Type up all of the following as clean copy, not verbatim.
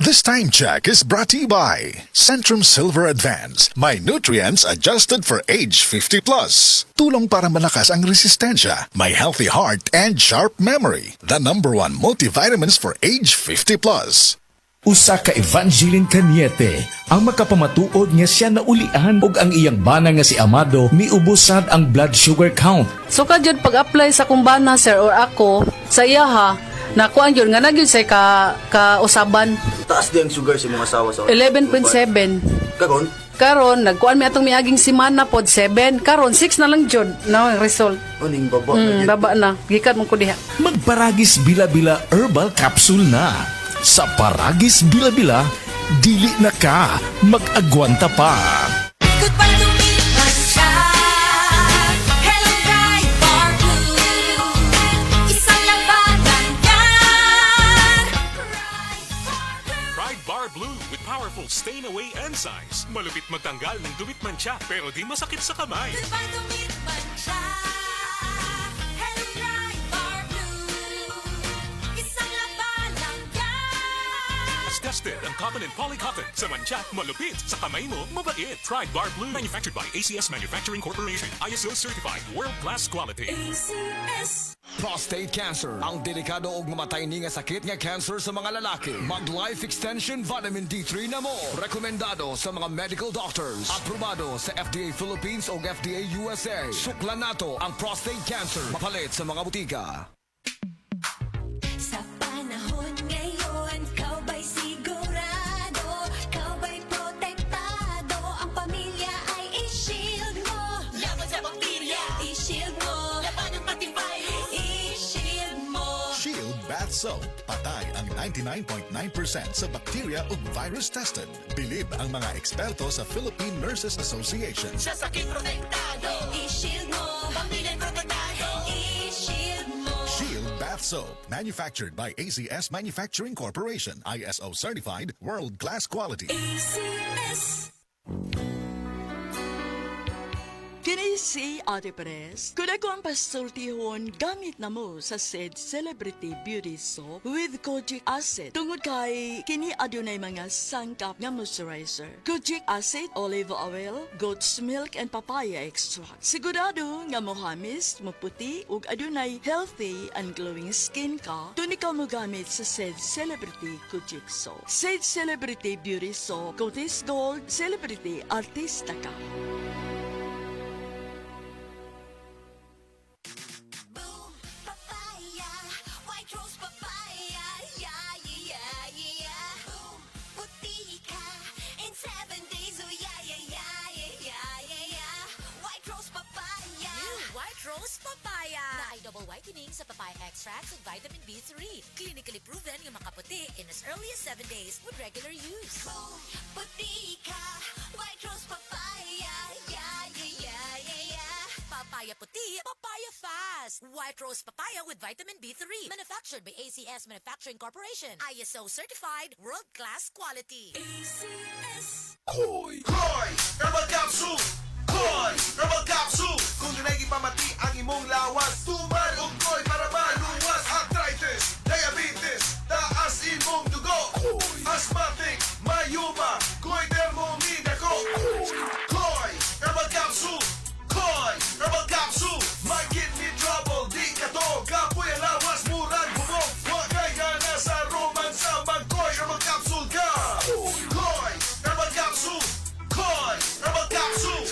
This time check is brought to you by Centrum Silver Advance. My nutrients adjusted for age 50 plus. Tulong para malakas ang resistensya, may healthy heart and sharp memory. The #1 multivitamins for age 50 plus. Usa ka Evangeline Cañete ang makapamatuod nga siya naulian og ang iyang bana nga si Amado miubusad ang blood sugar count. So kadjud pag-apply sa kumbana sir or ako sa iya ha, nakuan yun nga nagyud say ka usaban. Taas di ang sugar sa mga asawa sa 11.7. Kagon? Karon nagkuan mi atong miaging semana pod 7. Karon 6 na lang jud na ang result. Uning baba. Baba na. Gikat mo ko diha. Magparagis bila-bila herbal capsule na. Sa Paragis Bila-Bila, dili na ka mag-agwanta pa. Goodbye to me, Mancha. Hello, bright bar blue. Isang labanan yan. Pride Bar Blue with powerful stain-away enzymes. Malupit magtanggal ng dumit mancha pero di masakit sa kamay. Goodbye to me, Mancha. Hello, bright bar blue. Isang labanan yan. As tested ang cotton and polycotton sa mancha, malupit sa kamay mo, mabait. Pride Bar Blue, manufactured by ACS Manufacturing Corporation. ISO certified, world-class quality. ACS. Prostate cancer, ang delikado ug mamatay ni nga sakit nga cancer sa mga lalaki. Mag Life Extension Vitamin D3 na mo. Rekomendado sa mga medical doctors. Aprobado sa FDA Philippines ug FDA USA. Suklan nato ang prostate cancer. Mapalit sa mga butika. Sa panahon ngayon, kau ba'y sigurado? Kau ba'y protektado? Ang pamilya ay i-shield mo. Laban sa bakterya, i-shield mo. Laban ng pati virus, i-shield mo. Shield Bath Soap. Patay ang 99.9% sa bacteria ug virus tested. Bilib ang mga eksperto sa Philippine Nurses Association. Sa sakit protektado, i-shield mo. Pamilyang protektado, i-shield mo. Shield Bath Soap. Manufactured by ACS Manufacturing Corporation. ISO certified, world-class quality. ACS. Kini si Ate Perez. Kung ako ang pasultihon, gamit na mo sa said Celebrity Beauty Soap with Kojic Acid. Tungod kay kini adunay mga sangkap nga moisturizer. Kojic Acid, olive oil, goat's milk, and papaya extract. Sigurado nga mohamis, maputi, ug adunay healthy and glowing skin ka, tun ikaw mo gamit sa said Celebrity Kojic Soap. Said Celebrity Beauty Soap, Cotis Gold, Celebrity Artista ka. Boom, papaya, white rose papaya, yeah, yeah, yeah. Boom, puti ka in 7 days, oh yeah, yeah, yeah, yeah, yeah, yeah. White rose papaya. New White Rose Papaya na ay double whitening sa papaya extracts with vitamin B3. Clinically proven yung makaputi in as early as 7 days with regular use. Boom, puti ka, white rose papaya, yeah, yeah, yeah, yeah, yeah. Papaya puti, papaya fast. White Rose Papaya with vitamin B3. Manufactured by ACS Manufacturing Corporation. ISO certified, world-class quality. ACS. Hoy! Koy! Herbal Capsule! Koy! Herbal Capsule! Kung dunay ipamati ang imong lawas, tumal og koy para maluwas. Arthritis, diabetes, taas imong dugo. Asthmatic, mayuma, koy dermomina ko. Koy! Herbal Capsule! Koy! Herbal Capsule! May kidney trouble, di ka to. Kapoy ang lawas, murang bubog. Huwag kay gana sa romance, mag-koy Herbal Capsule ka. Koy! Herbal Capsule! Koy! Herbal Capsule!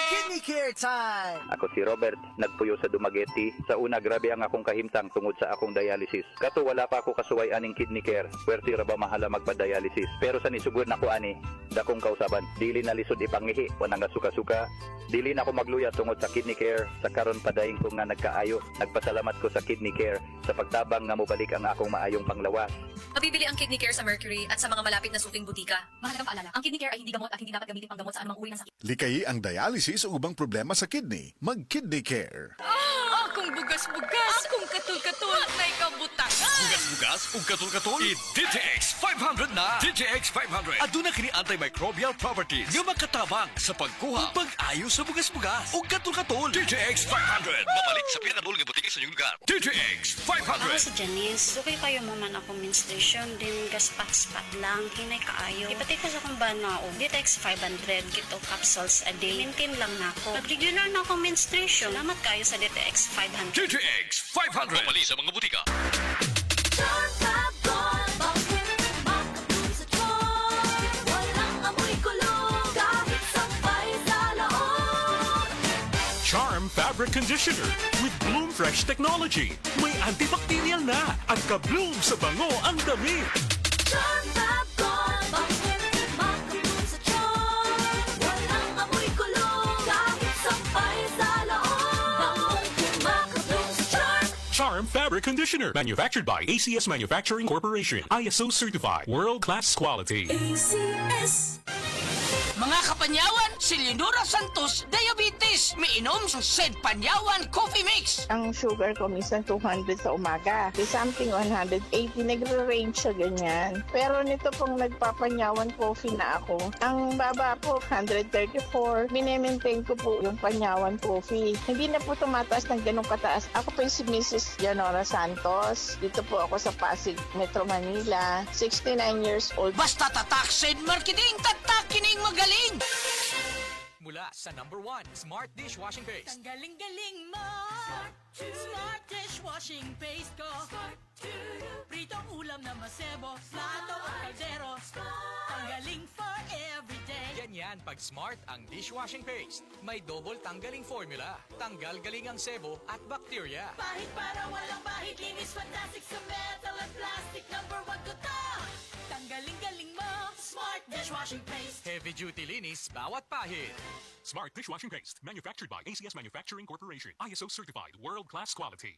Kidney care time! Ako si Robert, nagpuyo sa Dumaguete. Sa una, grabe ang akong kahimtang tungod sa akong dialysis. Kato wala pa ako kasuway aning kidney care. Pwerte ra ba mahala magpa-dialysis. Pero sa nisugod na ko ani, dakong kausaban. Dili na lisod ipangihi, wanang suka-suka. Dili na ako magluya tungod sa kidney care. Sa karon padayon ko nga nagkaayo. Nagpasalamat ko sa kidney care sa pagtabang nga mobalik ang akong maayong panglawas. Mabibili ang kidney care sa Mercury at sa mga malapit na suking butika. Mahalagang paalala, ang kidney care ay hindi gamot at hindi dapat gamitin pang gamot sa anumang uri ng sakit. Likayi ang dialysis o ubang problema sa kidney. Mag-Kidney Care. Akong bugas-bugas, akong katul-katul, may kabutangan. Bugas bugas-bugas ug katol-katol. I-DTX 500 na. DTX 500. Aduna kini antimicrobial properties nga makatabang sa pagkuha ug pag-ayo sa bugas-bugas ug katol-katol. DTX 500. Mabalik sa pinakadul nga butiki sa inyong lugar. DTX 500. Ako si Janice, okay kayo mo man ako menstruation, din gaspat-spat lang, hinay kaayo. Ipatay ko sa kong banao, DTX 500, gito capsules a day, maintain lang na ako. Pag regular na akong menstruation, salamat kayo sa DTX 500. DTX 500. Mabalik sa mga butika. Charm Fabric Conditioner with Bloom Fresh Technology. May antibacterial na at ka-bloom sa bango ang damit. Charm Fabric Conditioner. Manufactured by ACS Manufacturing Corporation. ISO certified. World-class quality. Mga kapanyawan, si Leonora Santos, diabetes. Miinom sa Sed Panyawan Coffee Mix. Ang sugar ko minsan 200 sa umaga. May something 180. Nagre-range siya ganyan. Pero nito pong nagpapanyawan coffee na ako. Ang baba po, 134. Minemaintain ko po yung panyawan coffee. Hindi na po tumataas ng ganong kataas. Ako po yung si Mrs. Leonora Santos. Dito po ako sa Pasig, Metro Manila. 69 years old. Basta tatak Sed Marketing, tatak kining magaling. Mula sa number 1, Smart Dishwashing Paste. Ang galing-galing mo. Smart Dishwashing Paste ko. Pritong ulam na masebo. Plato o kaldero. Tanggaling for everyday. Ganyan pag Smart ang dishwashing paste. May double tanggaling formula. Tanggal galing ang sebo at bacteria. Bahid para walang bahid. Linis fantastic sa metal at plastic. Number 1 ko to. Tanggaling-galing mo. Smart Dishwashing Paste. Heavy duty linis bawat pahid. Smart Dishwashing Paste. Manufactured by ACS Manufacturing Corporation. ISO certified. World-class quality.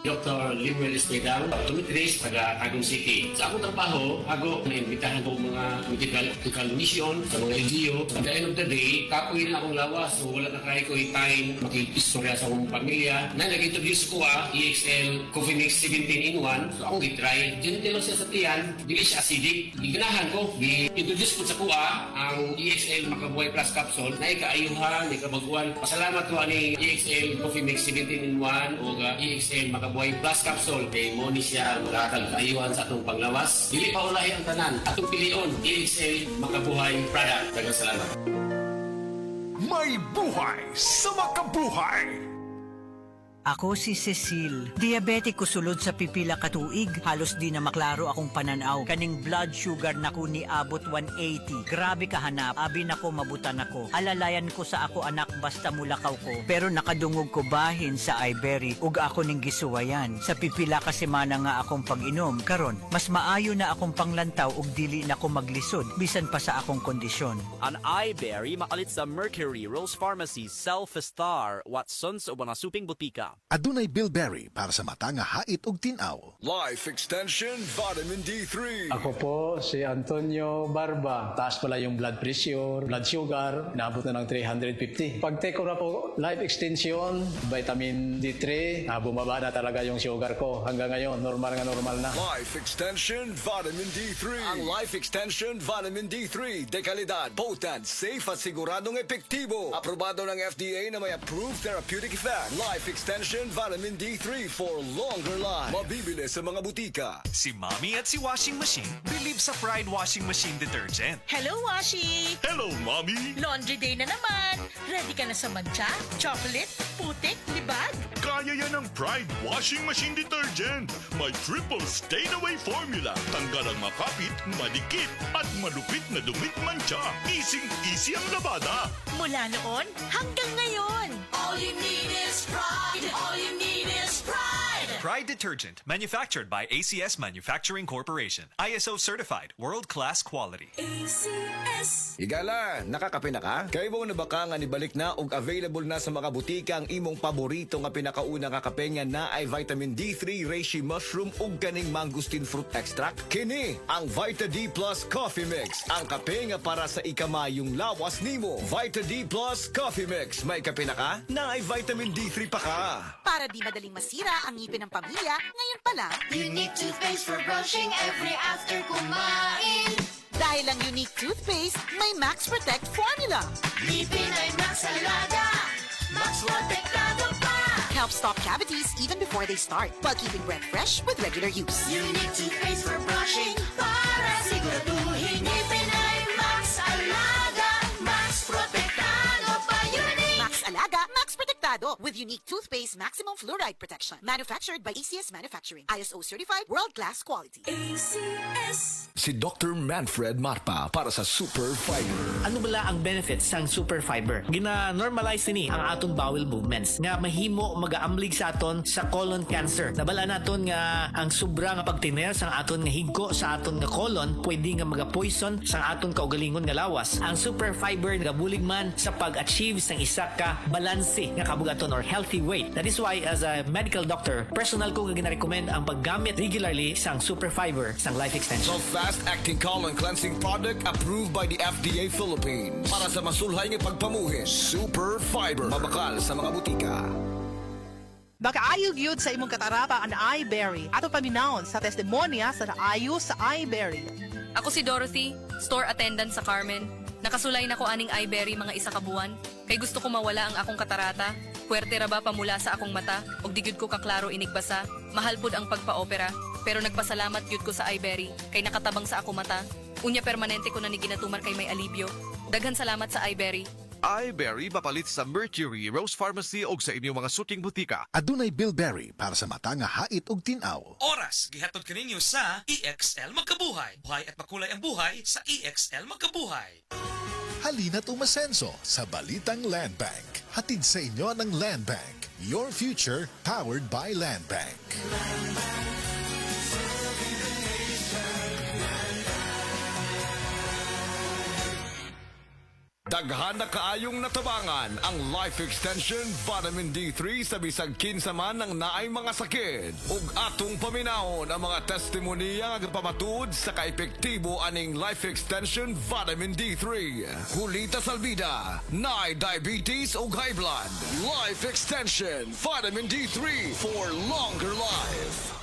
Dr. Limuel Espedal, 2 days taga Tagum City. Sa akong trabaho, ako naimbitahan ko mga medical mission sa mga LGU. At the end of the day, kapoy na akong lawas. So wala na kaya ko time makikistorya sa akong pamilya. Na nag-introduce ko EXL Coffee Mix 17-in-1. So akong gitry. Gentle lang siya sa tiyan. Dili siya acidic. Giganahan ko. Gi-introduce ko sa kuha ang EXL Makabuhay Plus Capsule. Na ikaayuhan, ikabaguan. Pasalamat ko ani EXL Coffee Mix 17-in-1 o EXL Makabuhay Plus Capsule. Kay mo ni siya ang makakag kaayuhan sa atong panglawas. Dili pa ulahi ang tanan. Atong pilion, EXL Makabuhay Product. Daghang salamat. May buhay sa makabuhay! Ako si Cecile. Diabetic ko sulod sa pipila katuig. Halos di na maklaro akong pananaw. Kaning blood sugar naku ni abot 180. Grabe kahanap. Abi nako mabutan ako. Alalayan ko sa ako anak basta mulakaw ko. Pero nakadungog ko bahin sa iBerry. Ug ako ning gisuwayan. Sa pipila ka semana nga akong pag-inom. Karon, mas maayo na akong panglantaw ug dili na ko maglisod. Bisan pa sa akong kondisyon. An iBerry makalit sa Mercury, Rose Pharmacy, Self-Star, Watsons o mga suping butika. Adunay bilberry para sa mata nga hait ug tinaw. Life Extension Vitamin D3. Ako po si Antonio Barba. Taas pala yung blood pressure, blood sugar, naabot na ng 350. Pag take ko na po Life Extension, vitamin D3, bumaba na talaga yung sugar ko. Hanggang ngayon, normal na. Life Extension Vitamin D3. Ang Life Extension Vitamin D3, dekalidad, potent, safe at siguradong epektibo. Aprobado ng FDA na may approved therapeutic effect. Life Extension Vitamin D3 for longer life. Mabibili sa mga butika. Si Mommy at si Washing Machine believe sa Pride Washing Machine Detergent. Hello, Washi! Hello, Mommy! Laundry day na naman. Ready ka na sa mancha, chocolate, putik, libag? Kaya yan ang Pride Washing Machine Detergent. May triple stain-away formula. Tanggal ang makapit, madikit, at malupit na dumit mancha. Easy ang labada. Mula noon hanggang ngayon. All you need is pride. All you need is pride. Pride Detergent, manufactured by ACS Manufacturing Corporation. ISO certified, world-class quality. ACS. Higala, nakakape na ka? Kay mo na baka nga nibalik na ug available na sa mga butika ang imong paborito nga pinakauna nga kape nga na ay vitamin D3, reishi mushroom ug ganing mangosteen fruit extract? Kini ang Vita D Plus Coffee Mix. Ang kape nga para sa ikamayong lawas nimo. Vita D Plus Coffee Mix. May kape na ka? Na ay vitamin D3 pa ka. Para di madaling masira ang ngipin ng pamilya ngayon pa lang. Unique toothpaste for brushing every after kumain. Dahil ang Unique Toothpaste, may Max Protect formula. Ngipin ay Max Alaga, Max Protektado pa. Helps stop cavities even before they start, while keeping breath fresh with regular use. Unique toothpaste for brushing para siguraduhin ngipin ay Max Alaga, Max Protektado pa. Unique Max Alaga, Max Protectado with Unique Toothpaste Maximum Fluoride Protection. Manufactured by ACS Manufacturing. ISO certified world-class quality. ACS. Si Dr. Manfred Marpa para sa Super Fiber. Ano bala ang benefits sang super fiber? Gina-normalize ni ang aton bowel movements nga mahimo magaamblig sa aton sa colon cancer. Nabala naton nga ang sobra nga pagtiner sa aton nga higko sa aton nga colon pwede nga magapoison sa aton kaugalingon nga lawas. Ang super fiber nagabulig man sa pag-achieve sang isa ka balanse nga kabugaton or healthy weight. That is why as a medical doctor, personal ko nga gina-recommend ang paggamit regularly sang super fiber sang life extension. So fast-acting colon cleansing product approved by the FDA Philippines. Para sa masulhay ng pagpamuhin, Super Fiber. Mabakal sa mga butika. Makaayog yun sa imong katarapa ang iBerry. Ato paminahon sa testimonya sa naayo sa iBerry. Ako si Dorothy, store attendant sa Carmen. Nakasulay na ko aning iBerry mga isa ka buwan. Kay gusto ko mawala ang akong katarata. Puwerte ra ba pamula sa akong mata? Og di gyud ko kaklaro inigbasa. Mahal pud ang pagpa-opera. Pero nagpasalamat gyud ko sa iBerry. Kay nakatabang sa akong mata. Unya permanente ko na ni ginatuman kay may alibyo. Daghan salamat sa iBerry. iBerry mapalit sa Mercury, Rose Pharmacy o sa inyong mga suking butika. Adunay Bilberry para sa mata nga hait og tinaw. Oras, gihatod kaninyo sa EXL Magkabuhay. Buhay at makulay ang buhay sa EXL Magkabuhay. Halina't umasenso sa Balitang Land Bank. Hatid sa inyo ng Land Bank. Your future powered by Land Bank. Daghan na kaayong natabangan ang Life Extension Vitamin D3 sa bisag kinsa man ng naay mga sakit. Ug atong paminahon ang mga testimonya nga pamatuod sa kaepektibo aning Life Extension Vitamin D3. Julita Salvida, naay diabetes ug high blood. Life Extension Vitamin D3 for longer life.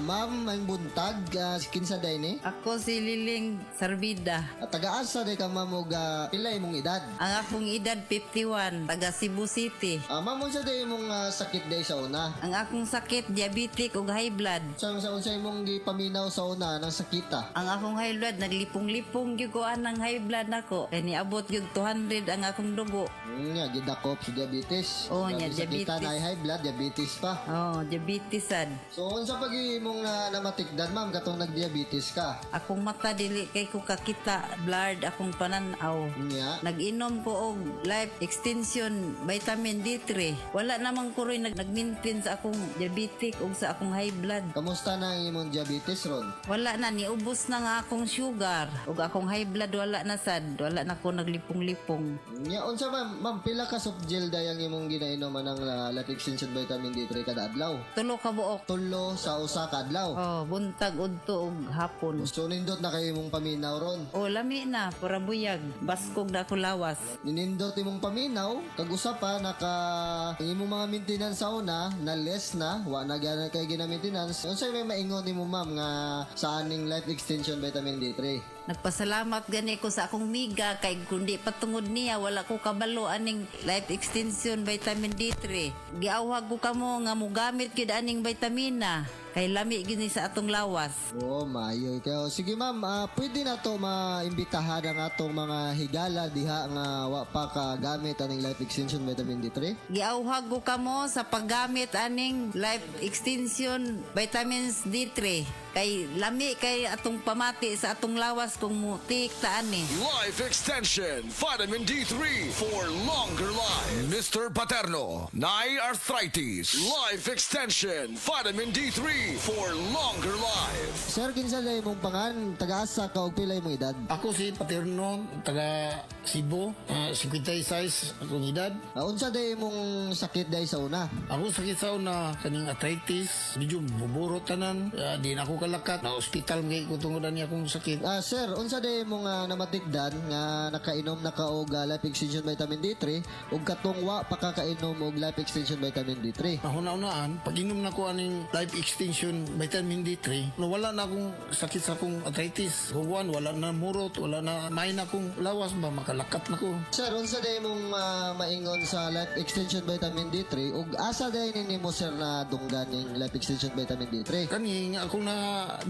Ma'am, ang buntag, kinsa day ni? Ako si Liling Sarvida. Taga-asa day ka ma'am og pilay mong edad? Ang akong edad 51, taga Cebu City. Ma'am, unsa day mong sakit day sa una? Ang akong sakit, diabetic ug high blood. Sa unsa imong gipaminaw sa una ng sakita? Ang akong high blood, naglipong-lipong gyud ko anang high blood nako. Kay niabot gyud 200 ang akong dugo. Nya gidakop sa diabetes. Oh, nya diabetes. Sakita na high blood, diabetes pa. Oh, diabetes sad. So unsa pag imong namatikdan ma'am katong nagdiabetes ka? Akong mata dili kay ko kakita, blurred akong pananaw. Nya nag-inom ko og life extension vitamin D3. Wala namang ko rin nag-maintain sa akong diabetic ug sa akong high blood. Kamusta na ang imong diabetes ron? Wala na, niubos na nga akong sugar ug akong high blood wala na sad. Wala na ko naglipong-lipong. Nya unsa ma'am pila ka soft gel day ang imong ginainom ng life extension vitamin D3 kada adlaw? 3 ka buok. 3 sa usa ka adlaw. Oh, buntag udto ug hapon. So nindot na kay imong paminaw ron. Oh, lami na, pura buyag. Baskog na ako lawas. Ninindot imong paminaw, kag usa pa naka imong mga maintenance sa una na less na, wa na gyud kay gina-maintenance. Unsay may maingon nimo ma'am nga sa aning life extension vitamin D3? Nagpasalamat gani ko sa akong miga kay kundi patungod niya wala ko kabalo aning life extension vitamin D3. Giawhag ko kamo nga mogamit gid aning vitamina kay lami gini sa atong lawas. Oh, maayo kayo. Sige ma'am, pwede na to maimbitahan ang atong mga higala diha nga wa pa ka gamit aning life extension vitamin D3. Giawhag ko kamo sa paggamit aning life extension vitamins D3 kay lami kay atong pamati sa atong lawas kung mutik ta ani. Life Extension Vitamin D3 for longer life. Mr. Paterno, naay arthritis. Life Extension Vitamin D3 for longer life. Sir, kinsa day mong pangan, taga-asa ka og pila imong edad? Ako si Paterno, taga Cebu, 56 akong edad. Unsa day mong sakit day sa una? Ako sakit sa una, kaning arthritis, medyo buburo tanan, di na ako kalakat, na hospital ngay ko tungod ani akong sakit. Sir, unsa day mong namatigdan nga nakainom na ka og life extension vitamin D3 ug katong wa pa kakainom og life extension vitamin D3? Una-unaan, pag inom na ko aning life extension vitamin D3, wala na akong sakit sa akong arthritis. Huwan, wala na murot, wala na may na akong lawas ba, makalakat na ko. Sir, unsa day mong maingon sa life extension vitamin D3 ug asa day nimo sir na dunggan ning life extension vitamin D3? Kani nga akong na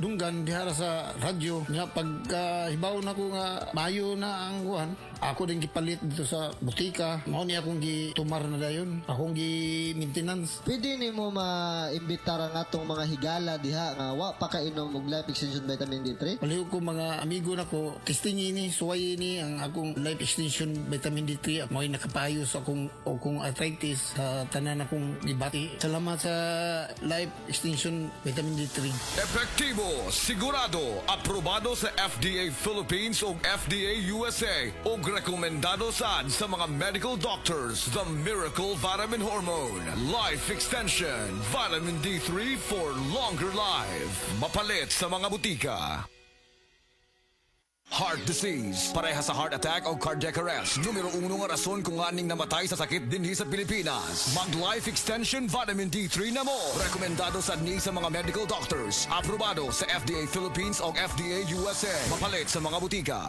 dunggan dihara sa radyo nga pagkahibaw na ko nga mayo na ang kuhan, ako din gipalit dito sa butika. Mao ni akong gitumar na dayon, akong gi-maintenance. Pwede nimo maimbitara nga atong mga higala diha nga wa pa kainom og life extension vitamin D3? Palihog ko mga amigo na ko, testing ini, suway ini ang akong life extension vitamin D3. Mo'y nakapayo sa akong arthritis sa tanan akong gibati. Salamat sa life extension vitamin D3. Epektibo, sigurado, aprobado sa FDA Philippines o FDA USA o rekomendado sad sa mga medical doctors. The Miracle Vitamin Hormone Life Extension Vitamin D3 for longer life. Mapalit sa mga butika. Heart disease, pareha sa heart attack o cardiac arrest. Numero 1 nga rason kung aning namatay sa sakit dinhi sa Pilipinas. Mag Life Extension Vitamin D3 na mo. Rekomendado sa mga medical doctors. Aprobado sa FDA Philippines o FDA USA. Mapalit sa mga butika.